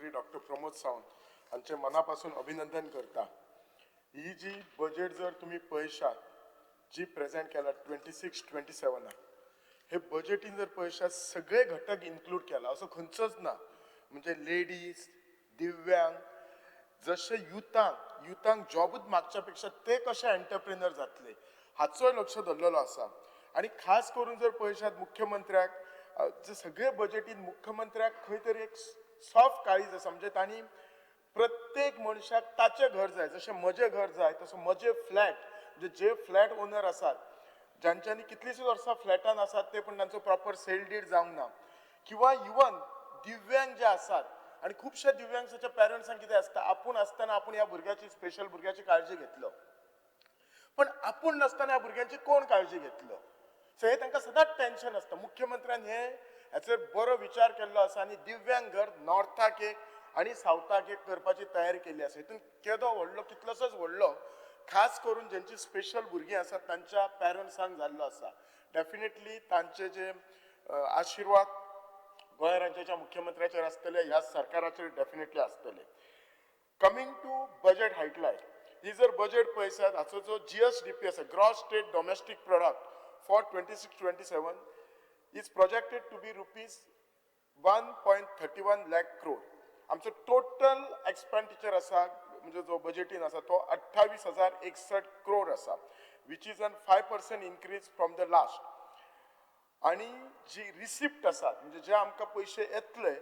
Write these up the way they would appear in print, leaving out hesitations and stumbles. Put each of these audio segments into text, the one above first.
मुख्यमंत्री डॉक्टर प्रमोद सावंत हांचे मनापासून अभिनंदन करता. ही जी बजेट जर तुम्ही पळयशात जी प्रेजेंट केला 26-27 हे बजेटीन जर पळयशात सगळे घटक इन्क्लूड केला असो खंयचोच ना. म्हणजे लेडीज, दिव्यांग, जसे युथांक जॉबूच मागच्या पेक्षा ते कशे एंटरप्रेनर जातले हाचोय लक्ष दवरलेलो आसा. आणि खास करून जर पळयशात मुख्यमंत्र्याक जे सगळे बजेटीन मुख्यमंत्र्याक खंय तरी एक सॉफ्ट काळीज आसा. म्हणजे तांणी प्रत्येक मनशाक ताचें घर जाय, जशें म्हजें घर जाय तसो म्हजे फ्लॅट म्हणजे जे फ्लॅट ओनर आसात ज्यांच्यांनी कितलींशींच वर्सां फ्लॅटान आसात ते पण तांचो प्रॉपर सेल डीड जावंक ना. किंवा इवन दिव्यांग जे आसात आणि खुबशे दिव्यांगाच्या पॅरंट्सांक कितें आसता आपूण आसतना आपूण ह्या भुरग्याची स्पेशल भुरग्याची काळजी घेतलो पण आपूण नासतना ह्या भुरग्यांची कोण काळजी घेतलो. सो हे तांकां सदांच टेन्शन आसता. मुख्यमंत्र्यान हाचेर बरो विचार केल्लो आसा आणि दिव्यांग घर नॉर्थाक एक आणि सावथाक एक करपाची तयारी केल्ली आसा. हितून केदो व्हडलो कितलोसोच व्हडलो खास करून ज्यांची स्पेशल भुरगीं आसात तांच्या पॅरंट्सांक जाल्लो आसा. डेफिनेटली तांचे जे आशिर्वाद गोंय राज्याच्या मुख्यमंत्र्याचेर आसतले ह्या सरकाराचेर डेफिनेटली आसतले. कमिंग टू बजेट हायलायट ही जर बजेट पळयशात हाचो जो GSDP आसा gross state domestic product for 26-27 is projected to be ₹1.31 lakh crore. आमचो टोटल एक्सपेंडिचर आसा म्हणजे जो बजेटीन आसा तो 28,061 crore आसा which is an 5% increase from the last. आणि जी रिसिप्ट आसात म्हणजे जे आमकां पयशे येतले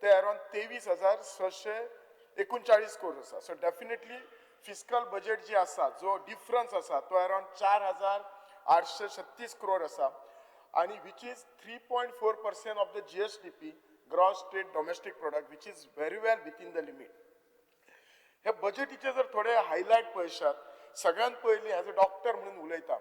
ते अराउंड 23,639 crore आसा. सो डेफिनेटली फिस्कल बजेट जी आसा जो डिफरन्स आसा तो अराउंड 4,836 crore आसा आणि which is 3.4% of the GSDP gross state domestic product which is very well within the limit. हे बजेटीचे जर थोडे हायलायट पळयशात सगळ्यात पयलीं ॲज अ डॉक्टर म्हणून उलयता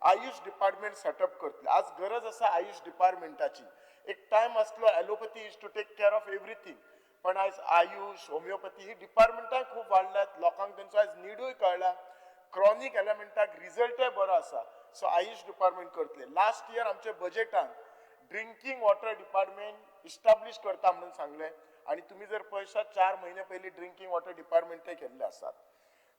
आयुष डिपार्टमेंट सेटअप करतले. आज गरज आसा आयुष डिपार्टमेंटाची. एक टायम आसलो allopathy is to take care of everything पण आज आयुष होमिओपॅथी ही डिपार्टमेंटाय खूप वाडल्यात. लोकांक तेंचो आज निडूय कळला. क्रॉनिक एलिमेंटाक रिझल्टय बरो आसा. सो आयुष डिपार्टमेंट करतले. लास्ट इयर आमच्या बजेटान ड्रिंकिंग वॉटर डिपार्टमेंट इस्टाब्लिश करता म्हणून सांगले आणि तुम्ही जर पळयशात 4 महिने पयलीं ड्रिंकिंग वॉटर डिपार्टमेंटय केल्ले आसात.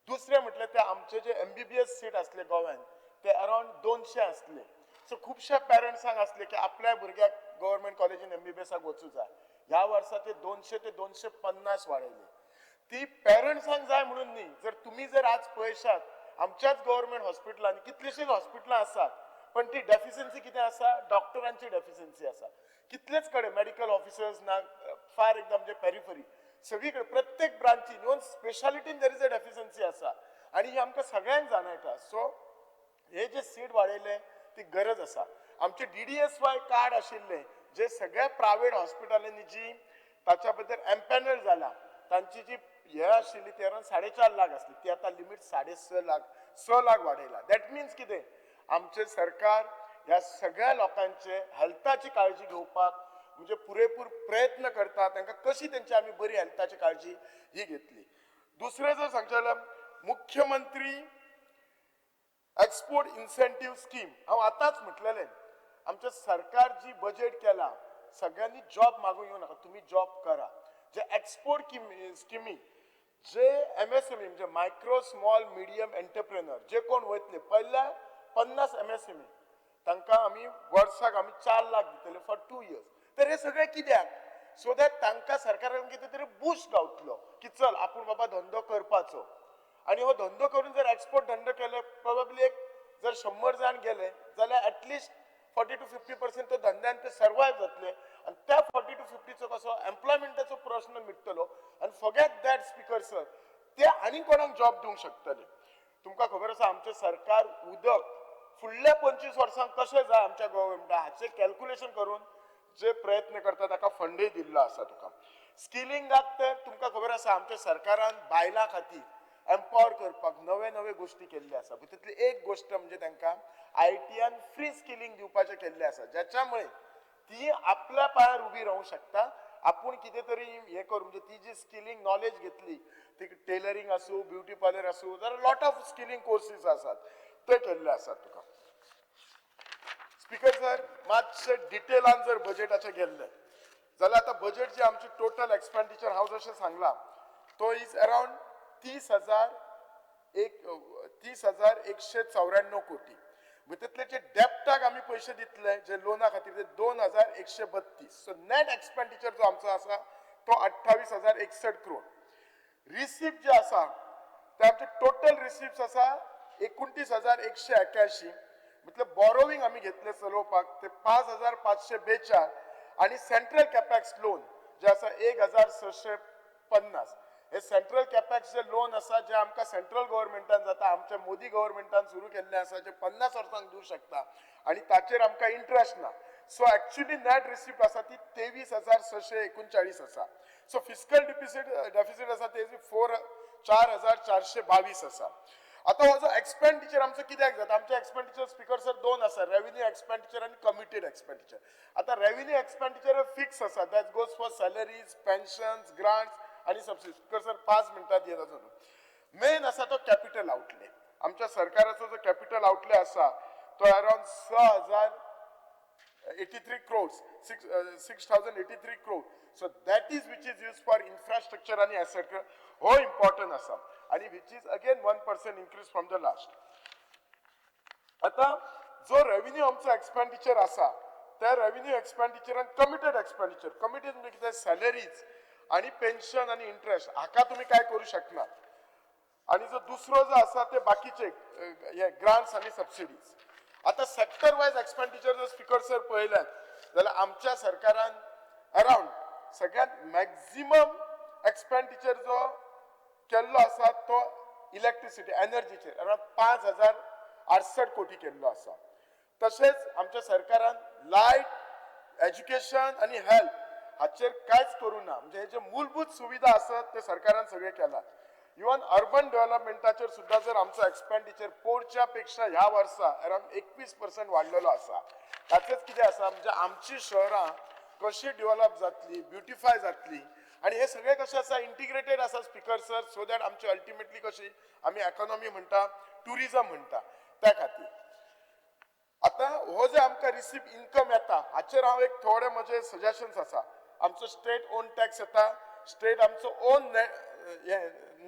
दुसरे म्हटल्यार ते आमचे जे MBBS सीट आसले गोव्यान ते अराउंड 200 आसले. सो खुबशे पॅरंट्सांक आसले की आपल्या भुरग्याक गव्हर्नमेंट कॉलेजीन MBBSाक वचूं जाय. ह्या वर्सा ते 200 ते 250 वाडयले. ती पॅरंट्सांक जाय म्हणून न्ही. जर तुम्ही जर आज पळयशात आमच्याच गव्हर्नमेंट हॉस्पिटलांनी कितलीशींच हॉस्पिटलां आसात पण ती डेफिशियन्सी कितें आसा डॉक्टरांची डेफिशियन्सी आसा. कितलेच कडेन मेडिकल ऑफिसर्स ना फार एकदम म्हणजे पेरिफरी सगळीकडे प्रत्येक ब्रांचीन इवन स्पेशालिटीन देर इज अ डेफिशियन्सी आसा आणि ही आमकां सगळ्यांक जाणयता. सो हे जे सीट वाडयले ती गरज आसा. आमचे DDSY कार्ड आशिल्ले जे सगळ्या प्रायव्हेट हॉस्पिटलांनी जी ताच्या बद्दल एम्पॅनल जाला तांची जी हे आशिल्ली ती अराउंड 4.5 लाख आसली ती आता लिमिट 6.5 लाख वाडयला. दॅट मिन्स कितें आमचे सरकार ह्या सगळ्या लोकांचे हेल्थाची काळजी घेवपाक म्हणजे पुरेपूर प्रयत्न करता. तांकां कशी तेंची आमी बरी हेल्थाची काळजी ही घेतली. दुसरें जर सांगचे जाल्यार मुख्यमंत्री एक्सपोर्ट इन्सेंटिव्ह स्कीम हांव आतांच म्हटलेलें आमचे सरकार जी बजेट केला सगळ्यांनी जॉब मागूंक येवं नाका. तुम्ही जॉब करा. जे एक्सपोर्ट स्किमी जे MSME म्हणजे मायक्रो स्मॉल मिडियम एंटरप्रेनर जे कोण वयतले पहिल्या 50 MSME तांकां आमी वर्साक आमी 4 लाख दितले फॉर 2 years. तर हे सगळे कित्याक सो दॅट तांकां सरकारान कितें तरी बूस्ट गावतलो की चल आपूण बाबा धंदो करपाचो. आणि हो धंदो करून जर एक्सपोर्ट धंदो केले प्रोबेबली एक जर 100 जाण गेले जाल्यार ॲटलिस्ट 40 to 50% तो धंद्यान ते सर्वायव जातले आणि त्या 40 to 50चो कसो एम्प्लॉयमेंटाचो प्रश्न मिटतलो आणि फॉरगेट दॅट स्पीकर सर ते आनी कोणाक जॉब दिवंक शकतले. तुमकां खबर आसा आमचें सरकार उदक फुडल्या 25 वर्सांक कशें जाय आमच्या गव्हर्नमेंटाक हाचें कॅल्क्युलेशन करून जे प्रयत्न करता ताका फंडय दिल्लो आसा. तुका स्किलिंगाक तर तुमकां खबर आसा आमच्या सरकारान बायलां खातीर एम्पावर करपाक नवे नवे गोष्टी केल्ले आसा. भितूंतली एक गोष्ट म्हणजे तांकां ITN फ्री स्किलिंग दिवपाचें केल्लें आसा ज्याच्यामुळे ती आपल्या पांयार उबी रावूंक शकता. आपूण कितें तरी हे करूं म्हणजे ती जी स्किलिंग नॉलेज घेतली ती टेलरिंग आसूं ब्युटी पार्लर आसूं जाल्यार लॉट ऑफ स्किलिंग कोर्सीस आसात ते केल्ले आसात. तुका स्पीकर सर मातशें डिटेलान जर बजेटाचें गेल्लें जाल्यार आता बजेट जे आमचे टोटल एक्सपेंडिचर हांव जशें सांगला तो इज अराउंड 30,194 कोटी. तितले जे डेप्टाक आमी पयशे दितले जे लोना खातीर ते 2,132. सो नेट एक्सपेंडिचर जो आमचो आसा तो 28,061 करोड. रिसिप्ट जे आसा ते आमचे टोटल रिसिप्ट आसा 29,181. मतलब बॉरोविंग आमी घेतले चलोवपाक ते 5,542 आणि सेंट्रल कॅपॅक्स लोन जे आसा 1,650. हे सेंट्रल कॅपॅक्स जे लोन आसा जे आमकां सेंट्रल गव्हर्नमेंटान जाता आमच्या मोदी गव्हर्नमेंटान सुरू केल्ले आसा जे 50 वर्सांक दिवंक शकता आणि ताचेर आमकां इंटरेस्ट ना. सो एक्चुअली नेट रिसिप्ट आसा ती 23,639 आसा. सो फिस्कल डेफिसीट आसा ते 4,422 आसा. आता हो जो एक्सपेंडिचर आमचो कित्याक जाता आमचे एक्सपेंडिचर स्पीकर सर दोन आसा रेव्हेन्यू एक्सपेंडिचर आणि कमिटेड एक्सपेंडिचर. आता रेव्हेन्यू एक्सपेंडिचर फिक्स आसा that goes for salaries pensions grants आणि सबसिडी. स्पीकर सर 5 मिनटात येता जालो. मेन आसा तो कॅपिटल आउटले. आमच्या सरकाराचो जो कॅपिटल आउटले आसा तो around 6,083 crores 6,083 crores. So that is which is used for infrastructure and etc. हो important आसा आणि which is again 1% increase from the last. आता जो रेव्हेन्यू आमचो एक्सपेंडिचर आसा त्या रेव्हेन्यू एक्सपेंडिचर आणि कमिटेड एक्सपेंडिचर. कमिटेड म्हणजे कितें सॅलरीज आणि पेन्शन आणि इंटरेस्ट हाका तुम्ही काय करू शकना. आणि जो दुसरो जो आसा ते बाकीचे हे ग्रांट्स आणि सबसिडीज. आता सेक्टर वायज एक्सपेंडिचर जर स्पीकर सर पळयल्यात जाल्यार आमच्या सरकारान अराउंड सगळ्यात मॅक्झिमम एक्सपेंडिचर जो केल्लो आसा तो इलेक्ट्रिसिटी एनर्जीचेर अराउंड 5,068 कोटी केल्लो आसा. तशेंच आमच्या सरकारान लायट एज्युकेशन आणि हेल्थ हाचेर कांयच करूं ना. म्हणजे हे जे मूलभूत सुविधा आसत ते सरकारान सगळे केला. इवन अर्बन डेव्हलपमेंटाचेर सुद्धा जर आमचो एक्सपेंडिचर पोरच्या पेक्षा ह्या वर्सा अराउंड 21% वाडलेलो आसा. ताचेच कितें आसा म्हणजे आमची शहरां कशी डेव्हलप जातली ब्युटिफाय जातली आणि हे सगळे कशें आसा इंटिग्रेटेड आसा स्पीकर सर सो दॅट आमची अल्टिमेटली कशी आमी इकॉनॉमी म्हणटा टुरिझम म्हणटा त्या खातीर. आता हो जे आमकां रिसीव इन्कम येता हाचेर हांव एक थोडे म्हजे सजेशन्स आसा. आमचो स्टेट ओन टॅक्स येता. स्टेट आमचो ओन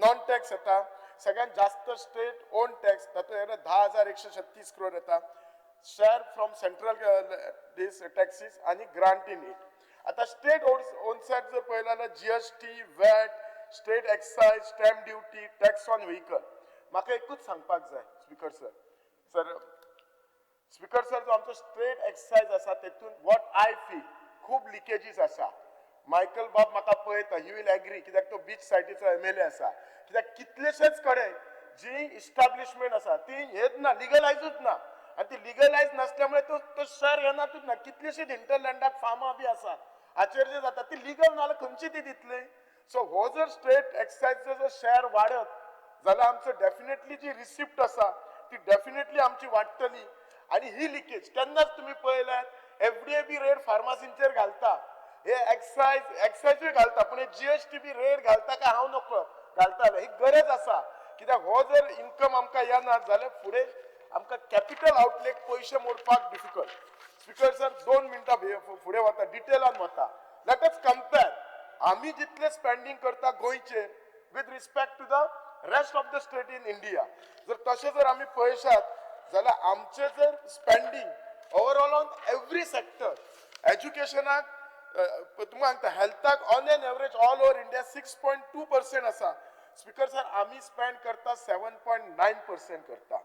नॉन टॅक्स येता. सगळ्यात जास्त स्टेट ओन टॅक्स तातूंत 10,136 करोड येता. Share from central this taxes आणि ग्रांट इन इट. आता स्टेट ओन सॅट जर पळयलें जाल्यार GST VAT state excise stamp duty tax on vehicle. म्हाका एकूच सांगपाक जाय स्पीकर सर जो आमचो स्टेट एक्सायज आसा तेतून वॉट आय फील खूब लिकेजीस आसा. मायकल बाब म्हाका पळयता ही वील एग्री कित्याक तो बीच सायटीचो MLA आसा. कित्याक कितलेशेच कडेन जी इस्टाब्लिशमेंट आसा ती हेच ना लिगलायजूच ना आणि ती लिगलायज नसल्यामुळे तो शहर येनातूच ना. कितलेशेच हिंटरलँडाक फार्मां बी आसा हाचेर जे जाता ती लिगल नाल्यार खंयची ती दितली. सो हो जर स्टेट एक्सायजचो जर शेअर वाडत जाल्यार आमचो डेफिनेटली जी रिसिप्ट आसा ती डेफिनेटली आमची वाडटली. आणि ही लिकेज केन्नाच तुम्ही पळयल्यात FDA बी रेट फार्मासींचेर घालता हे एक्सायजूय घालता पण GST बी रेट घालता काय हांव नको घालताले. ही गरज आसा कित्याक हो जर इन्कम आमकां येना जाल्यार फुडें आमकां कॅपिटल आउटलेक पयशे मोडपाक डिफिकल्ट. स्पीकर सर 2 मिनटां फुडें वता डिटेलान वता. लेट अस कंपेर आमी जितले स्पेंडिंग करता गोंयचेर with respect to the rest of the state in India. जर तशें जर आमी पळयशात जाल्यार आमचे जर spending overall on every sector एज्युकेशनाक तुमकां सांगता हेल्थाक on an average all over India 6.2% आसा. स्पीकर सर आमी स्पेंड करता 7.9% करता.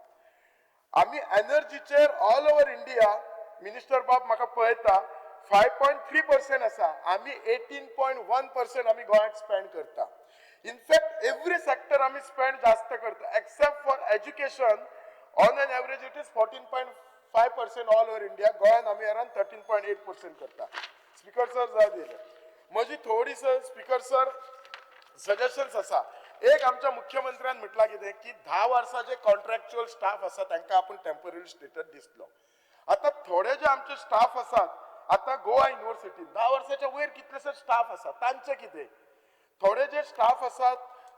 आमी एनर्जीचेर ऑल ओव्हर इंडिया मिनिस्टर बाब म्हाका पळयता 5.3% आसा. आमी 18.1% आमी गोंयाक स्पेंड करता. इनफॅक्ट एवरी सेक्टर आमी स्पेंड जास्त करता except for education on an average it is 14.5% all over India. गोंयान आमी अराउंड 13.8% करता. स्पीकर सर जाय दिले म्हजी थोडीस स्पीकर सर सजेशन्स आसा. एक आमच्या मुख्यमंत्र्यान म्हटला कितें की 10 वर्सां जे कॉन्ट्रॅक्च्युअल स्टाफ आसा तांकां आपूण टेम्पररी स्टेटस दिसलो. आता थोडे जे आमचे स्टाफ आसात आता गोवा युनिव्हर्सिटीत 10 वर्साच्या वयर कितलेशे स्टाफ आसा तांचे कितें. थोडे जे स्टाफ आसात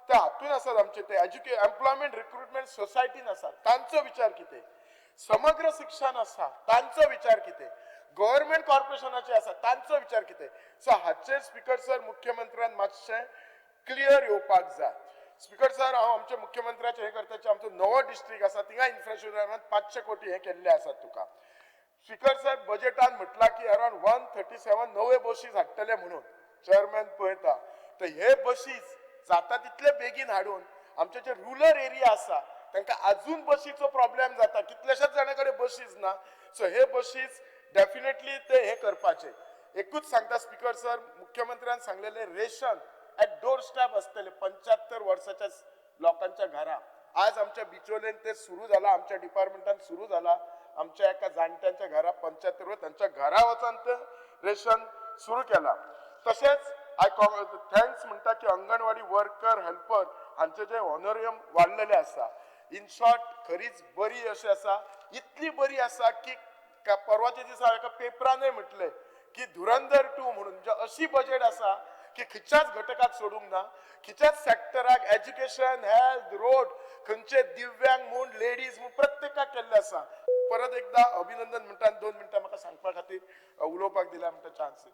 ते हातून आसात आमचे ते एम्प्लॉयमेंट रिक्रुटमेंट सोसायटीन आसात तांचो विचार कितें. समग्र शिक्षण आसा तांचो विचार कितें. गव्हर्नमेंट कॉर्पोरेशनाचे आसा तांचो विचार कितें. सो हाचेर स्पीकर सर मुख्यमंत्र्यान मातशें क्लियर येवपाक जाय. स्पीकर सर हांव आमच्या मुख्यमंत्र्याचे हे करताचे आमचो नवो डिस्ट्रिक्ट आसा थिंगा इन्फ्रास्ट्रक्चरान 500 कोटी हे केल्ले आसात तुका. स्पीकर सर बजेटान म्हटला की अराउंड 137 नवे बसीस हाडटले म्हणून चेअरमॅन पळयता. तर हे बसीस जाता तितले बेगीन हाडून आमचे जे रुरल एरिया आसा तांकां अजून बसीचो प्रॉब्लेम जाता. कितलेशेच जाणां कडेन बसीस ना. सो हे बसीस डेफिनेटली ते हे करपाचे. एकूच सांगता स्पीकर सर मुख्यमंत्र्यान सांगलेले रेशन ॲट डोर स्टॅप असतले 75 वर्साच्या लोकांच्या घरा. आज आमच्या बिचोलेन ते सुरू जाला, आमच्या डिपार्टमेंटान सुरू जाला. आमच्या एका जाणट्यांच्या घरा 75 वर्स त्यांच्या घरा वचून ते रेशन सुरू केला. तसेच थँक्स म्हणटा की अंगणवाडी वर्कर हेल्पर हांचे जे ऑनोरियम वाडलेले आसा. इन शॉर्ट खरीच बरी अशी आसा. इतली बरी आसा की परवाच्या दिसा एका पेपरानय म्हटले की धुरंधर 2 म्हणून म्हणजे अशी बजेट आसा की खंयच्याच घटकाक सोडूंक ना. खंयच्याच सेक्टराक एज्युकेशन हेल्थ रोड खंयचे दिव्यांग म्हूण लेडीज म्हूण प्रत्येकाक केल्ले आसा. परत एकदा अभिनंदन म्हणटा 2 मिनटां म्हाका सांगपा खातीर उलोवपाक दिल्या म्हणटा चान्स.